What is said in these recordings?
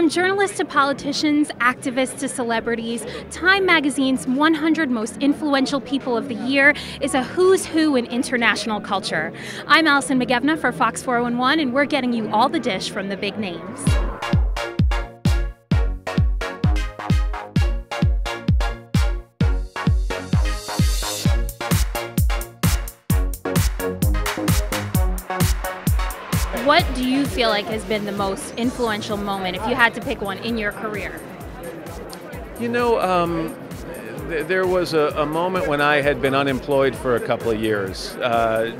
From journalists to politicians, activists to celebrities, Time Magazine's 100 Most Influential People of the Year is a who's who in international culture. I'm Allison McGevna for Fox 411, and we're getting you all the dish from the big names. What do you feel like has been the most influential moment, if you had to pick one, in your career? You know, there was a moment when I had been unemployed for a couple of years,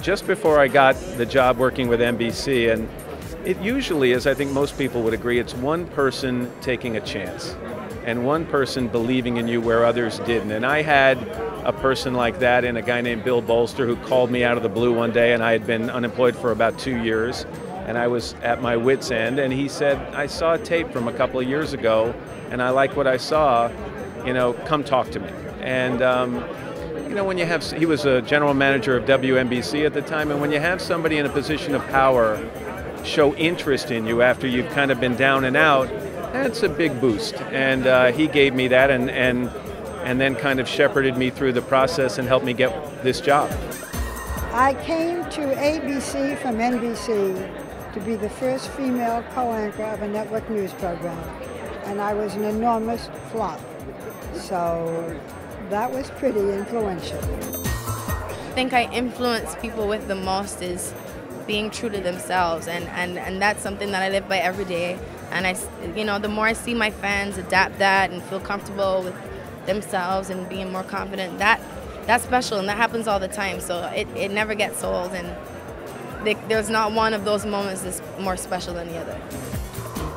just before I got the job working with NBC, and it usually, as I think most people would agree, it's one person taking a chance and one person believing in you where others didn't. And I had a person like that in a guy named Bill Bolster, who called me out of the blue one day, and I had been unemployed for about 2 years. And I was at my wit's end, and he said, I saw a tape from a couple of years ago, and I like what I saw, come talk to me. And, when you have, he was a general manager of WNBC at the time, and when you have somebody in a position of power show interest in you after you've kind of been down and out, that's a big boost. And he gave me that and then kind of shepherded me through the process and helped me get this job. I came to ABC from NBC to be the first female co-anchor of a network news program, and I was an enormous flop. So that was pretty influential. I think I influence people with the most is being true to themselves, and that's something that I live by every day. And the more I see my fans adapt that and feel comfortable with themselves and being more confident, that's special, and that happens all the time. So it never gets old, and there's not one of those moments that's more special than the other.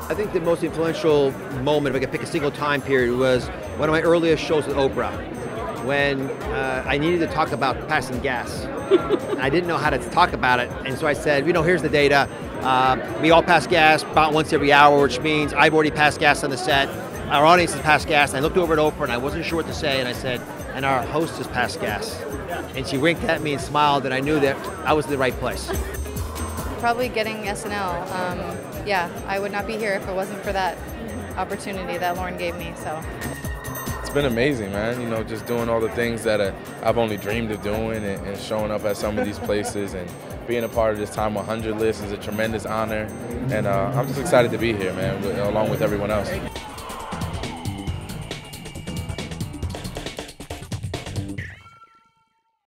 I think the most influential moment, if I could pick a single time period, was one of my earliest shows with Oprah, when I needed to talk about passing gas. I didn't know how to talk about it, and so I said, here's the data. We all pass gas about once every hour, which means I've already passed gas on the set. Our audience has passed gas. And I looked over at Oprah, and I wasn't sure what to say, and I said, and our host has passed gas. And she winked at me and smiled, and I knew that I was in the right place. Probably getting SNL. Yeah, I would not be here if it wasn't for that opportunity that Lauren gave me. So it's been amazing, man. Just doing all the things that I've only dreamed of doing, and showing up at some of these places and being a part of this Time 100 list is a tremendous honor. And I'm just excited to be here, man, along with everyone else.